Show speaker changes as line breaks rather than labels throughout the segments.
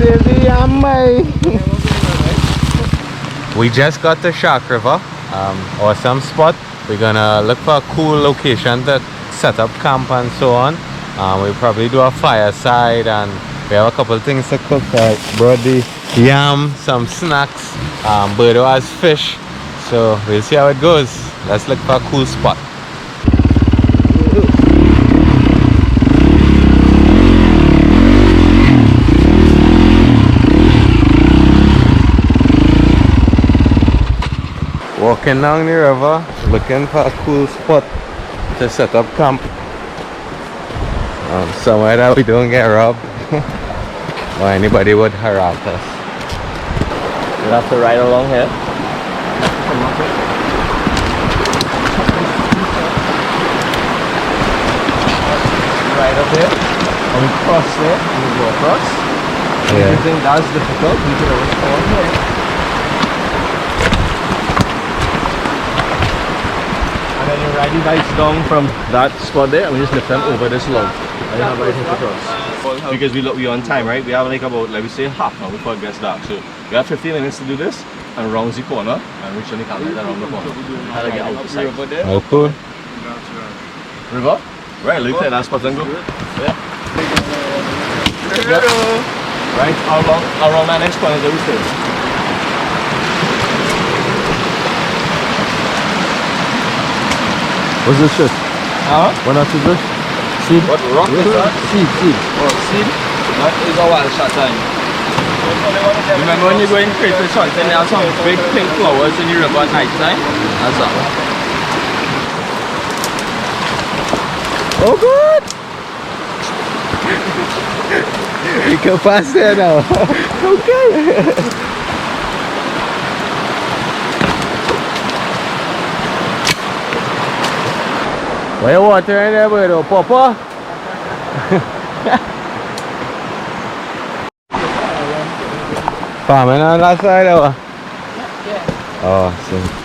save the yam, We just got to Shark River. Awesome spot. We're gonna look for a cool location to set up camp and so on. We'll probably do a fireside and we have a couple of things to cook. Brought the yam, some snacks. Byrdo has fish. So we'll see how it goes. Let's look for a cool spot. Walking down the river, looking for a cool spot to set up camp. Somewhere that we don't get robbed or anybody would harass us.
We'll have to ride along here. Right up here, and we cross there, and we go across.
Yeah.
If you think that's difficult, we can always go on here. And then you ride the bikes down from that spot there, and we just lift them over this log. And you have everything to cross. Because we're on time, right? We have like about, like we say, half an hour before it gets dark. So we have 15 minutes to do this, and round the corner, and reach on the campsite around the corner. How to get out the side.
Oh, cool.
River? Right, look at that spot and go. Yeah. Yep. Right, around that next corner, there we stay.
What's this shit? What else is this? Seed?
What rock is that?
Seed.
Oh, seed? That is a wild shot time. Remember when you go in crayfish hunting, there are some big pink flowers in the river at night time? That's that one.
Oh, good! You can pass there now. Okay. Where you water in there, Byrdo? Papa? Farming on that side, or? Yeah. Oh, see.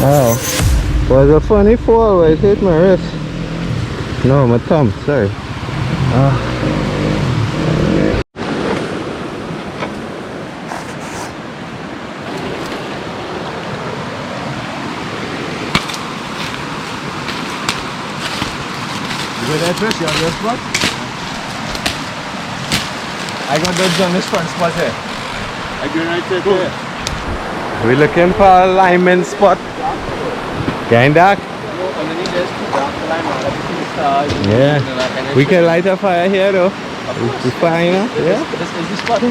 Wow, was a funny fall where it hit my wrist. No, my thumb, sorry.
You go there first, you have your spot? I got dodged on this front spot here. I go right there.
We're looking for a lineman spot. Getting dark? Yeah. We can light a fire here though. It's fine, you know? Yeah.
This is the spot.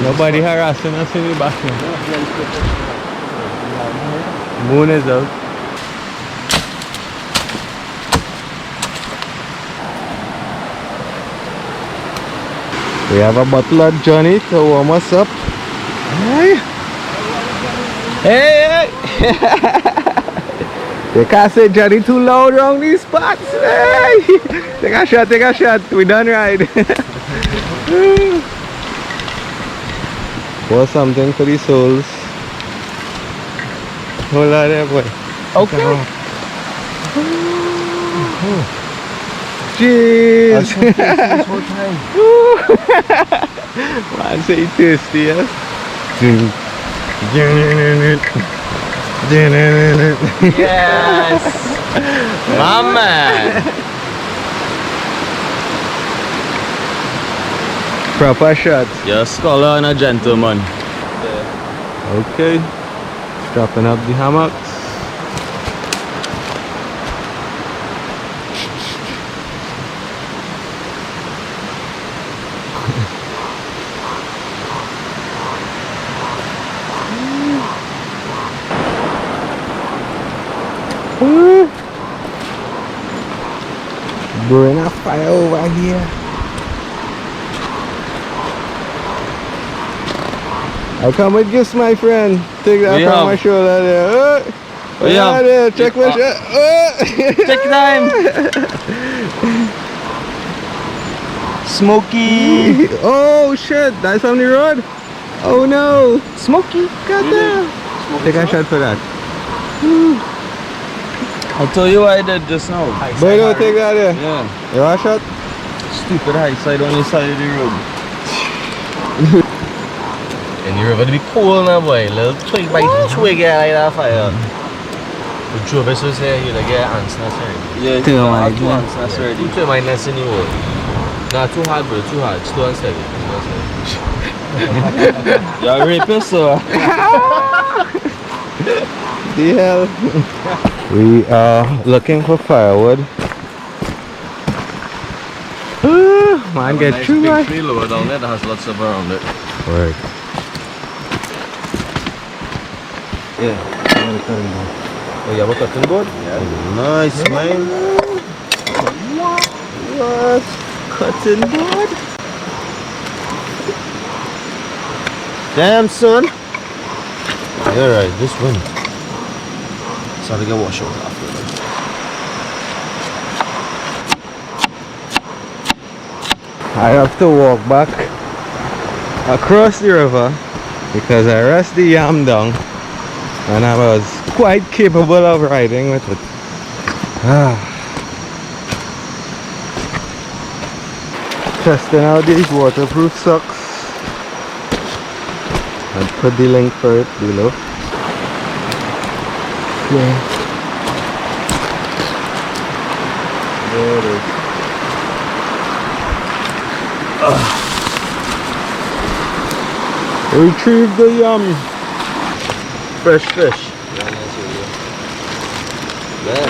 Nobody harassing us in the back now. Moon is out. We have a bottle of Johnny to warm us up. Hey! Hey! You can't say Johnny too loud around these spots. Hey! Take a shot, take a shot. We done right. Pour something for the souls. Hold on there, boy. Okay. Jeez. Man, say tasty, yeah?
Yes! My man!
Proper shot.
You're a scholar and a gentleman.
Okay. Strapping up the hammocks. Burn a fire over here. I come with gifts, my friend. Take that from my shoulder there. There. Check my shirt.
Check time. Smoky.
Oh shit, that's on the road. Oh no. Smoky. Goddamn. Take a shot for that.
I'll tell you what I did just now.
Byrdo, take that there.
Yeah.
You want a shot?
Stupid high side on the side of the road. And you're going to be cool now, boy. Little twig by twig like that fire. The two of us was here, you're like, yeah, ants nest already. Yeah, two ants nest already. Two might nest anymore. Not too hard, bro, too hard. Slow and steady. You're a rapist, so.
The hell? We are looking for firewood. Man, get
nice
through,
big tree lower down there that has lots of around it.
Right.
Yeah, I have a cutting board. Oh, you have a cutting board? Yeah. Nice, man. What? Cutting board? Damn, son. You're right, this one. So I get wash out after that.
I have to walk back across the river because I rest the yam down and I was quite capable of riding with it. Testing out these waterproof socks. I'll put the link for it below. Yeah. There it is. Retrieve the yum.
Fresh fish. Yes.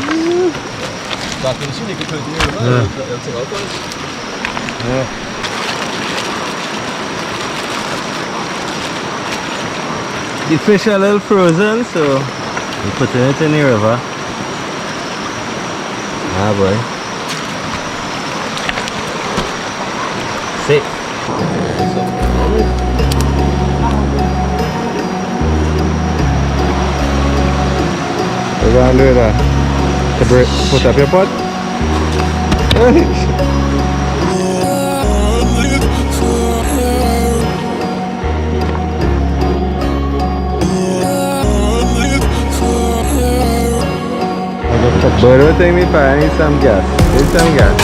Back in the city, you can put it in
Yeah. The fish are a little frozen, so we're putting it in the river. Ah boy. Sit. We're gonna do that. Put up your pot. Byrdo, take me fire. I need some gas. Need some gas.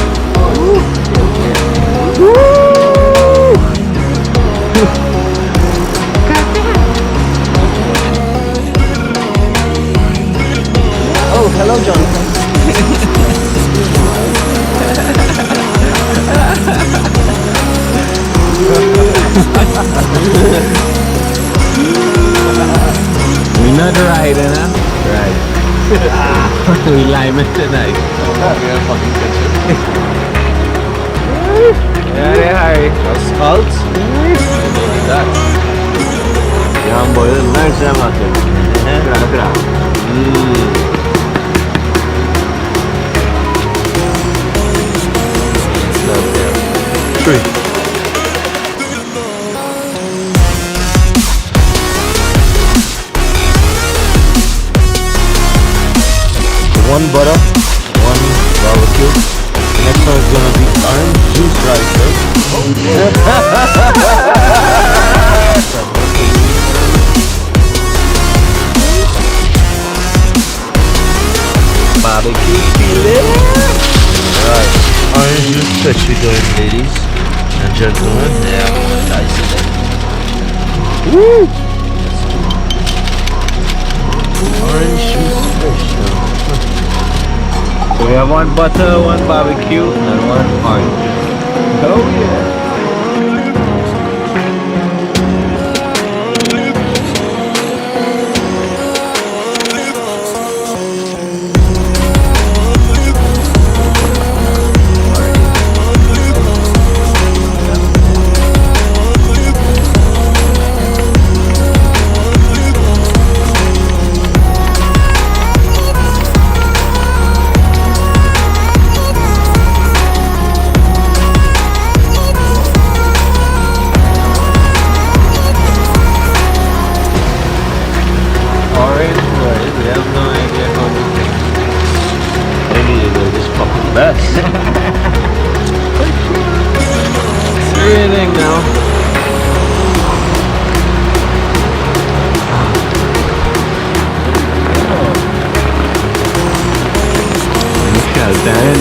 Oh, hello, Jonathan.
We're not riding, huh? Right. We lime it tonight. Yeah, they hurry.
Salt. Yeah, boy, that's nice, I'm not good.
Three. one butter, one barbecue. The next one is gonna be orange juice rice, right? Barbecue feeling.
Right. Orange juice specially going, ladies and gentlemen. Yeah, nice in it.
Woo!
Orange juice special.
So we have one butter, one barbecue, and one orange. Oh yeah.
Best.
It's raining now. Shelton.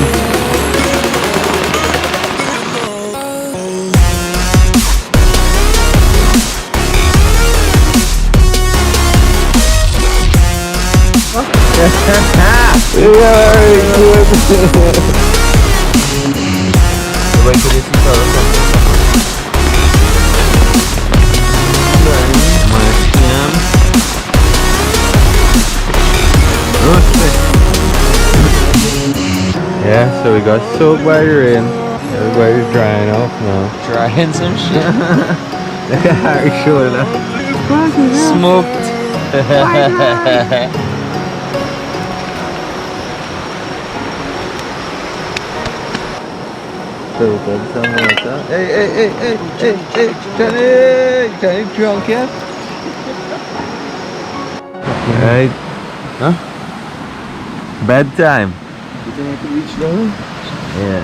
Very good.
Wait till this is
Yeah, so we got soaked by the rain. Everybody's drying off now.
trying some shit.
Harry shoulder.
Smoked.
So put some water. Hey, Johnny! Johnny drunk yet? Right. Huh? Bedtime.
You think I can reach down?
Yeah.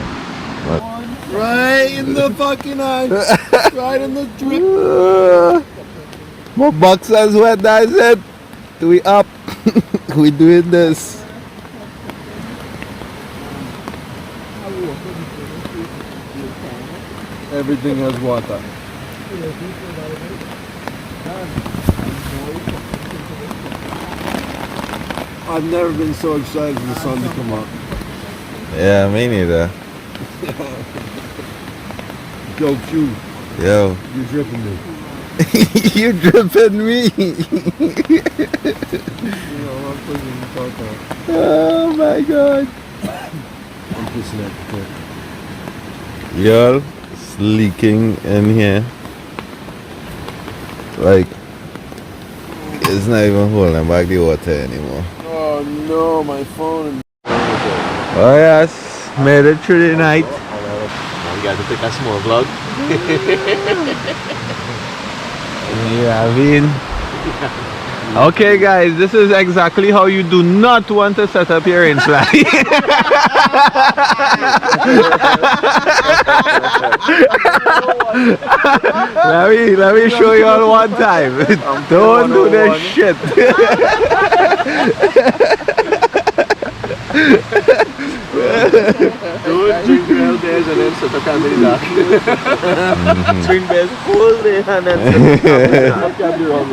Right in the fucking eye. Right in the drip.
My boxers wet, that's it. We up. We doing this.
Everything has water. I've never been so excited for the sun to come up.
Yeah, me neither.
Yo, Q,
Yo.
you're dripping me.
You dripping me. Oh my god.
I'm pissing at the tip.
Y'all, it's leaking in here. Like, it's not even holding back the water anymore.
Oh no, my phone.
Oh yes, made it through the night.
We got to take a small vlog.
Yeah, I mean. Okay guys, this is exactly how you do not want to set up your rain fly. let me show you all one time. Don't do this shit.
Don't drink real beers and then set up Candy Dark. Drink beers whole day and then set up Candy Dark.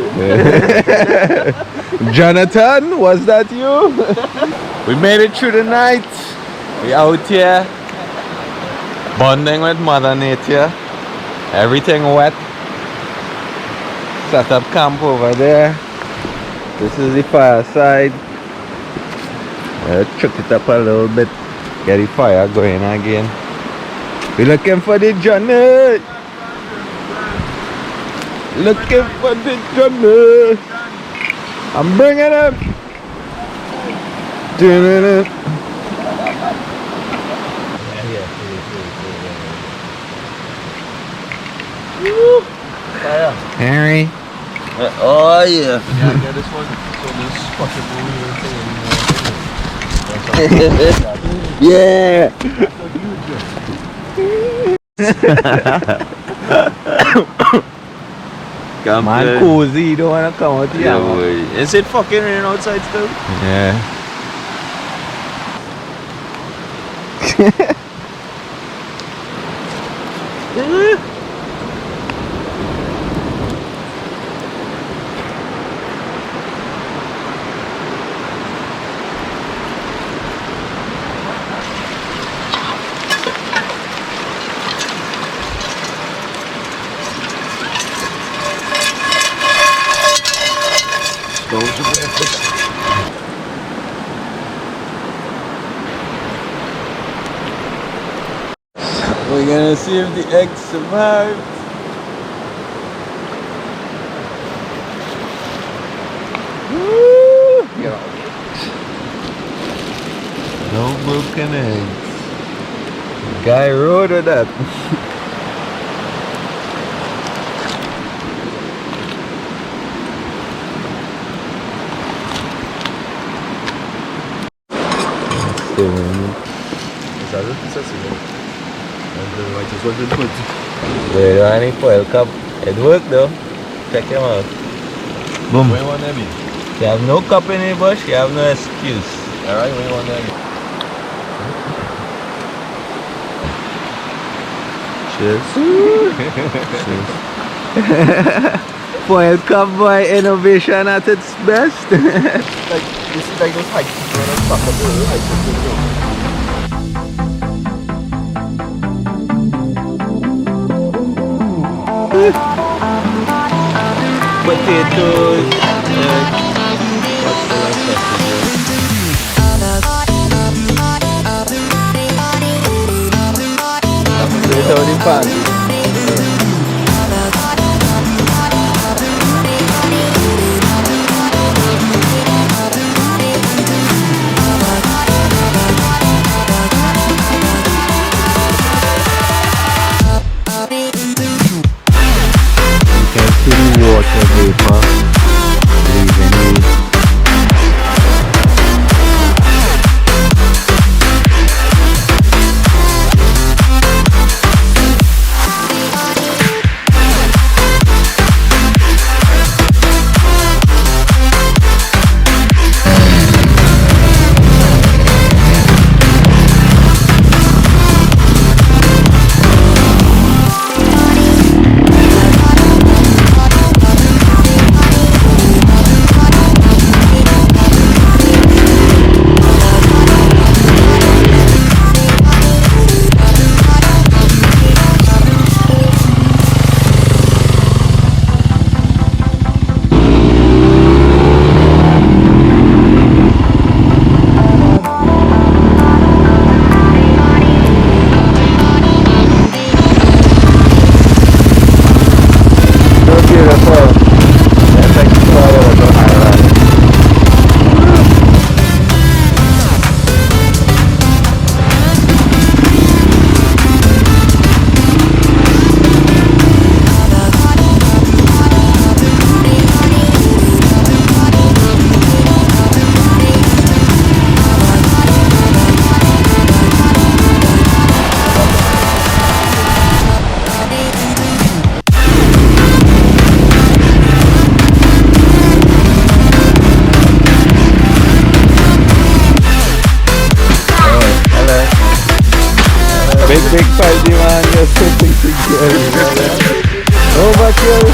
Jonathan, was that you? We made it through the night. We out here bonding with Mother Nature. Everything wet. Set up camp over there. This is the fireside. Chuck it up a little bit. Get the fire going again. We're looking for the Johnny. Looking for the Johnny. I'm bringing him. Doing it.
Fire.
Harry.
Oh yeah. Yeah, this one. So this fucking movie Yeah.
Man, cozy, you don't wanna come out here.
Yeah, boy. Is it fucking raining outside still?
Yeah. We're gonna see if the eggs survive. Woo! No broken eggs. Guy rode with that. Byrdo any foil cup. It worked though. Check him out. Boom.
Where you want them in?
You have no cup in your bush, you have no excuse.
Alright, where you want them in?
Cheers. Foil cup boy, innovation at its best.
Like, this is like those hikes. You know, fuck up the hikes.
Potatoes. What's the last sausage? Without the pan. Water vapor leaving you. Big party man, just sitting together. Over here.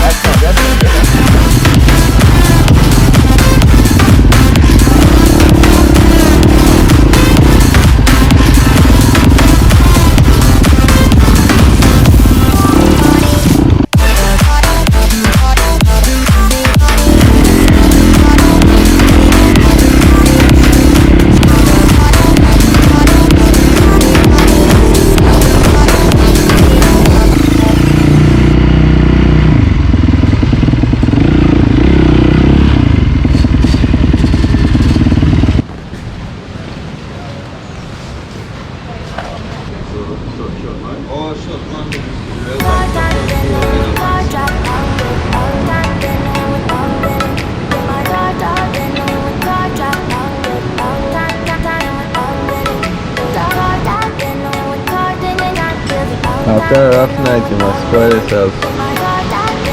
After a rough night, you must spoil yourself.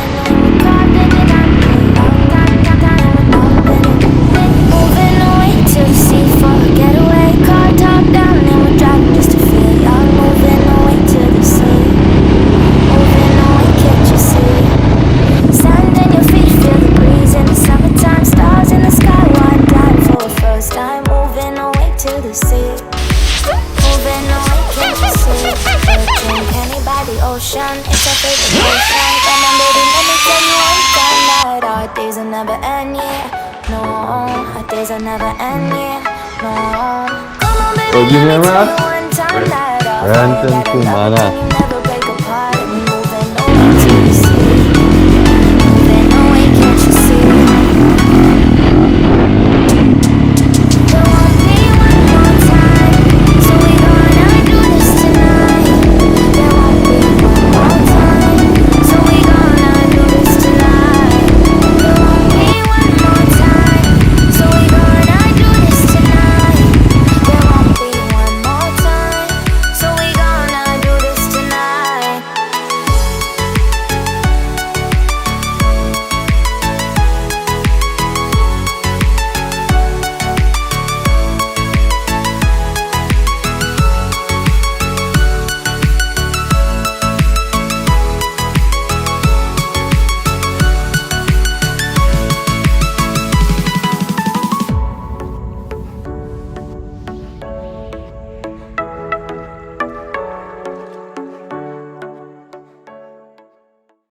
Moving away to the sea for a getaway. Car top down and we're driving just to feel young. Moving away to the sea. Moving away, can't you see? Sand in your feet, feel the breeze in the summertime. Stars in the sky, one time for the first time. Moving away to the sea. Moving away, can't you see? Virgin penny by the ocean, it's our favorite ocean. Come on, baby, let me tell you one time that our days will never end, yeah. No, our days will never end, yeah. No, come on, baby,
Oh, give me a
let me tell
rap.
you one time that our
Rant and
fire, that our love
Kumana.
can never break apart. And we moving away to the sea.